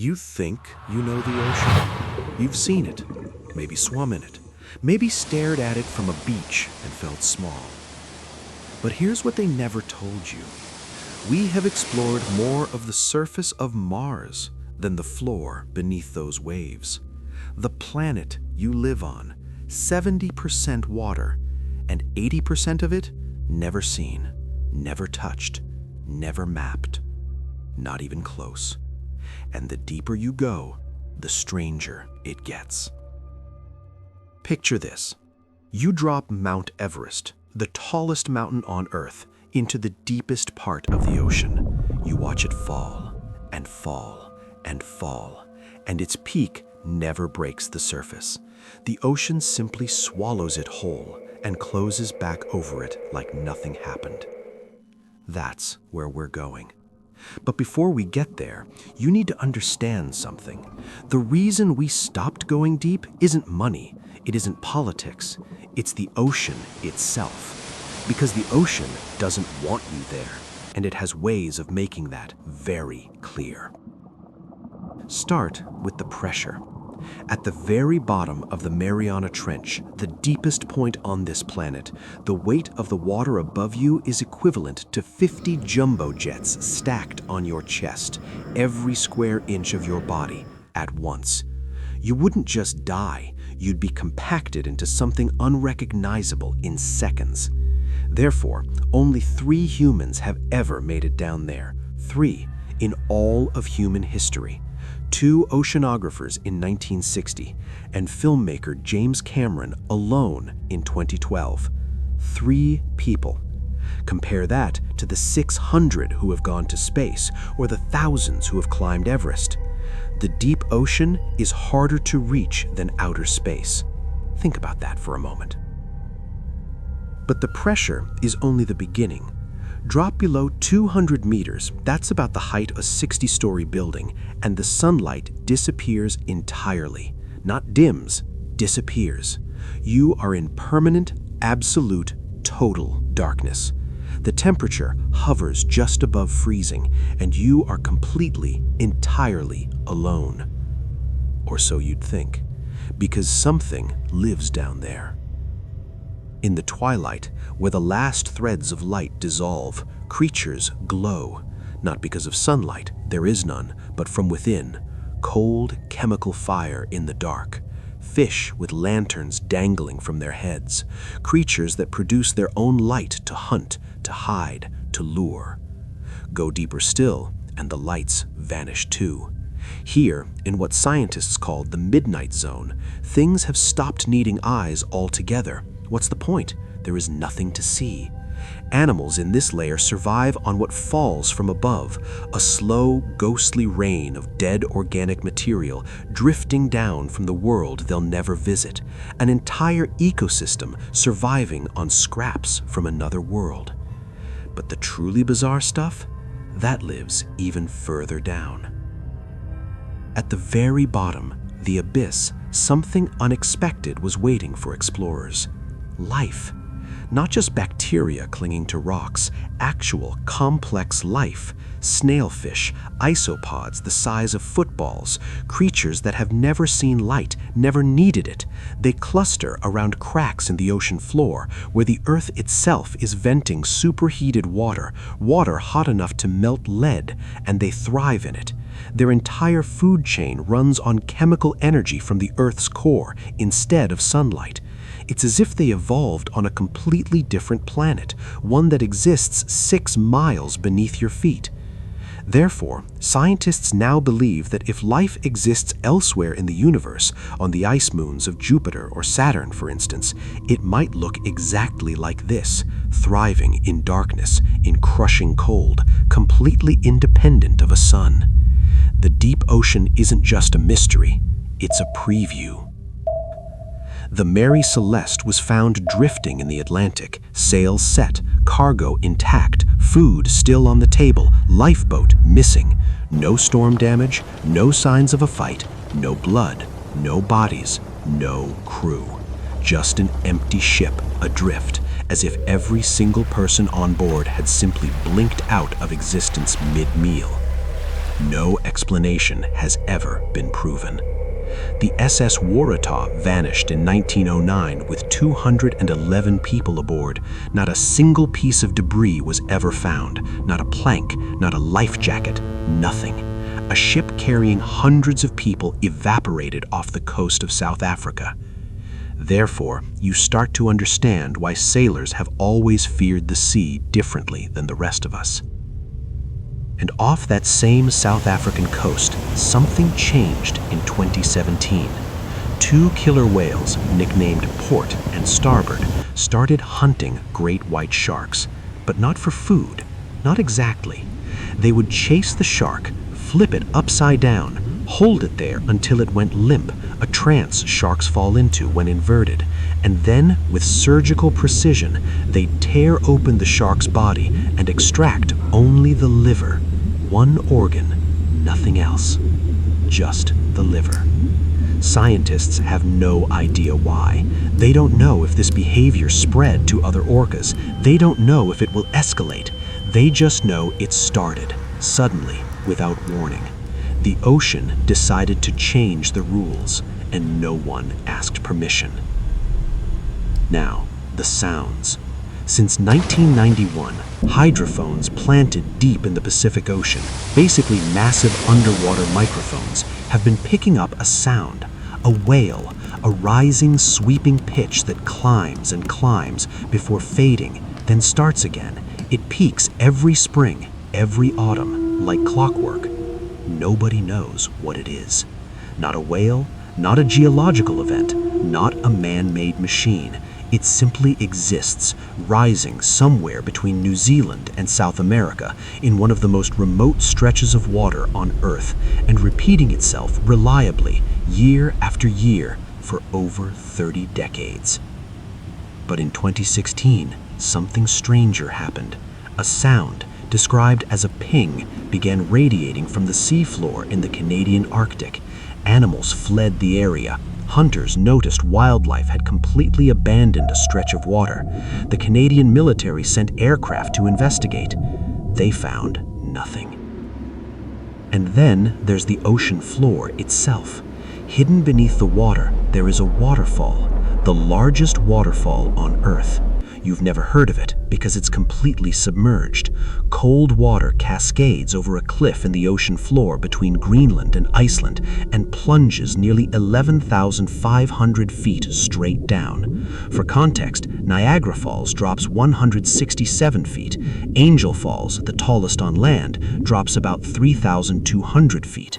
You think you know the ocean. You've seen it, maybe swum in it, maybe stared at it from a beach and felt small. But here's what they never told you. We have explored more of the surface of Mars than the floor beneath those waves. The planet you live on, 70% water, and 80% of it never seen, never touched, never mapped, not even close. And the deeper you go, the stranger it gets. Picture this. You drop Mount Everest, the tallest mountain on Earth, into the deepest part of the ocean. You watch it fall and fall and fall, and its peak never breaks the surface. The ocean simply swallows it whole and closes back over it like nothing happened. That's where we're going. But before we get there, you need to understand something. The reason we stopped going deep isn't money, it isn't politics, it's the ocean itself. Because the ocean doesn't want you there, and it has ways of making that very clear. Start with the pressure. At the very bottom of the Mariana Trench, the deepest point on this planet, the weight of the water above you is equivalent to 50 jumbo jets stacked on your chest, every square inch of your body, at once. You wouldn't just die, you'd be compacted into something unrecognizable in seconds. Therefore, only 3 humans have ever made it down there. 3 in all of human history. 2 oceanographers in 1960, and filmmaker James Cameron alone in 2012. 3 people. Compare that to the 600 who have gone to space, or the thousands who have climbed Everest. The deep ocean is harder to reach than outer space. Think about that for a moment. But the pressure is only the beginning. Drop below 200 meters, that's about the height of a 60-story building, and the sunlight disappears entirely. Not dims, disappears. You are in permanent, absolute, total darkness. The temperature hovers just above freezing, and you are completely, entirely alone. Or so you'd think, because something lives down there. In the twilight, where the last threads of light dissolve, creatures glow, not because of sunlight, there is none, but from within, cold chemical fire in the dark, fish with lanterns dangling from their heads, creatures that produce their own light to hunt, to hide, to lure. Go deeper still, and the lights vanish too. Here, in what scientists call the midnight zone, things have stopped needing eyes altogether. What's the point? There is nothing to see. Animals in this layer survive on what falls from above, a slow, ghostly rain of dead organic material drifting down from the world they'll never visit, an entire ecosystem surviving on scraps from another world. But the truly bizarre stuff, that lives even further down. At the very bottom, the abyss, something unexpected was waiting for explorers. Life. Not just bacteria clinging to rocks, actual complex life. Snailfish, isopods the size of footballs, creatures that have never seen light, never needed it. They cluster around cracks in the ocean floor, where the earth itself is venting superheated water, water hot enough to melt lead, and they thrive in it. Their entire food chain runs on chemical energy from the Earth's core instead of sunlight. It's as if they evolved on a completely different planet, one that exists 6 miles beneath your feet. Therefore, scientists now believe that if life exists elsewhere in the universe, on the ice moons of Jupiter or Saturn, for instance, it might look exactly like this, thriving in darkness, in crushing cold, completely independent of a sun. The deep ocean isn't just a mystery, it's a preview. The Mary Celeste was found drifting in the Atlantic, sails set, cargo intact, food still on the table, lifeboat missing. No storm damage, no signs of a fight, no blood, no bodies, no crew. Just an empty ship adrift, as if every single person on board had simply blinked out of existence mid-meal. No explanation has ever been proven. The SS Waratah vanished in 1909 with 211 people aboard. Not a single piece of debris was ever found, not a plank, not a life jacket, nothing. A ship carrying hundreds of people evaporated off the coast of South Africa. Therefore, you start to understand why sailors have always feared the sea differently than the rest of us. And off that same South African coast, something changed in 2017. Two killer whales, nicknamed Port and Starboard, started hunting great white sharks, but not for food, not exactly. They would chase the shark, flip it upside down, hold it there until it went limp, a trance sharks fall into when inverted, and then, with surgical precision, they'd tear open the shark's body and extract only the liver. One organ, nothing else. Just the liver. Scientists have no idea why. They don't know if this behavior spread to other orcas. They don't know if it will escalate. They just know it started, suddenly, without warning. The ocean decided to change the rules, and no one asked permission. Now, the sounds. Since 1991, hydrophones planted deep in the Pacific Ocean, basically massive underwater microphones, have been picking up a sound, a wail, a rising, sweeping pitch that climbs and climbs before fading, then starts again. It peaks every spring, every autumn, like clockwork. Nobody knows what it is. Not a whale, not a geological event, not a man-made machine. It simply exists, rising somewhere between New Zealand and South America in one of the most remote stretches of water on Earth, and repeating itself reliably year after year for over 30 decades. But in 2016, something stranger happened. A sound, described as a ping, began radiating from the seafloor in the Canadian Arctic. Animals fled the area. Hunters noticed wildlife had completely abandoned a stretch of water. The Canadian military sent aircraft to investigate. They found nothing. And then there's the ocean floor itself. Hidden beneath the water, there is a waterfall, the largest waterfall on Earth. You've never heard of it because it's completely submerged. Cold water cascades over a cliff in the ocean floor between Greenland and Iceland and plunges nearly 11,500 feet straight down. For context, Niagara Falls drops 167 feet. Angel Falls, the tallest on land, drops about 3,200 feet.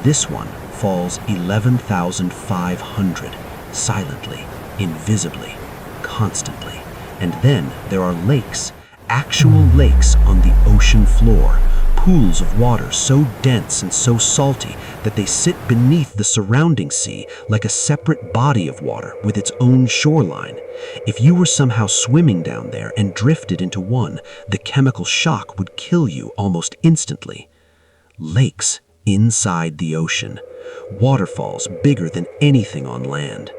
This one falls 11,500, silently, invisibly, constantly. And then there are lakes, actual lakes on the ocean floor, pools of water so dense and so salty that they sit beneath the surrounding sea like a separate body of water with its own shoreline. If you were somehow swimming down there and drifted into one, the chemical shock would kill you almost instantly. Lakes inside the ocean, waterfalls bigger than anything on land.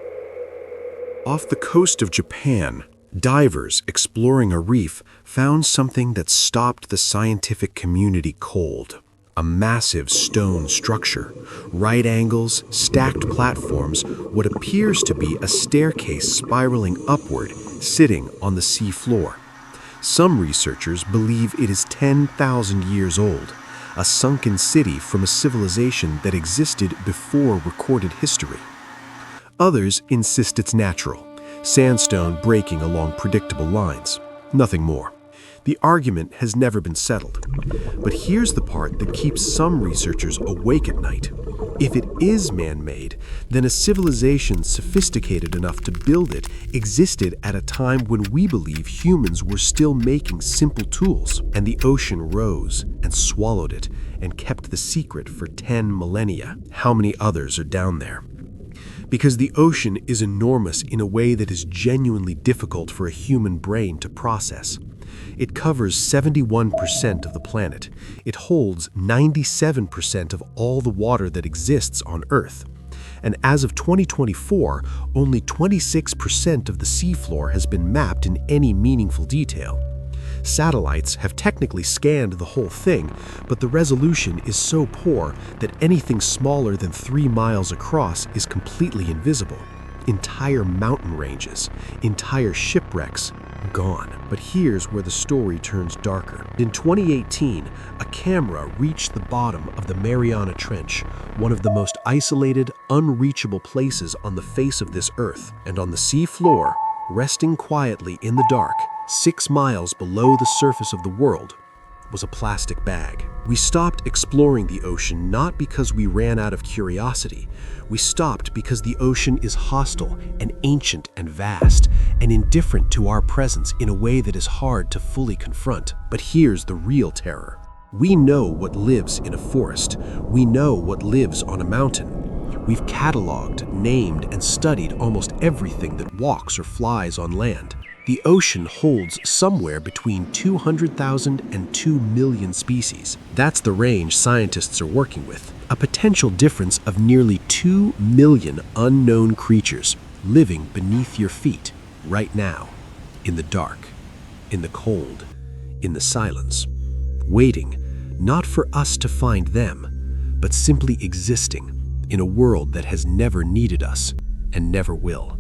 Off the coast of Japan, divers exploring a reef found something that stopped the scientific community cold. A massive stone structure, right angles, stacked platforms, what appears to be a staircase spiraling upward, sitting on the sea floor. Some researchers believe it is 10,000 years old, a sunken city from a civilization that existed before recorded history. Others insist it's natural, sandstone breaking along predictable lines, nothing more. The argument has never been settled. But here's the part that keeps some researchers awake at night. If it is man-made, then a civilization sophisticated enough to build it existed at a time when we believe humans were still making simple tools, and the ocean rose and swallowed it and kept the secret for 10 millennia. How many others are down there? Because the ocean is enormous in a way that is genuinely difficult for a human brain to process. It covers 71% of the planet. It holds 97% of all the water that exists on Earth. And as of 2024, only 26% of the seafloor has been mapped in any meaningful detail. Satellites have technically scanned the whole thing, but the resolution is so poor that anything smaller than 3 miles across is completely invisible. Entire mountain ranges, entire shipwrecks, gone. But here's where the story turns darker. In 2018, a camera reached the bottom of the Mariana Trench, one of the most isolated, unreachable places on the face of this earth. And on the sea floor, resting quietly in the dark, 6 miles below the surface of the world, was a plastic bag. We stopped exploring the ocean not because we ran out of curiosity. We stopped because the ocean is hostile and ancient and vast and indifferent to our presence in a way that is hard to fully confront. But here's the real terror. We know what lives in a forest. We know what lives on a mountain. We've cataloged, named, and studied almost everything that walks or flies on land. The ocean holds somewhere between 200,000 and 2 million species. That's the range scientists are working with. A potential difference of nearly 2 million unknown creatures living beneath your feet right now, in the dark, in the cold, in the silence, waiting not for us to find them, but simply existing in a world that has never needed us and never will.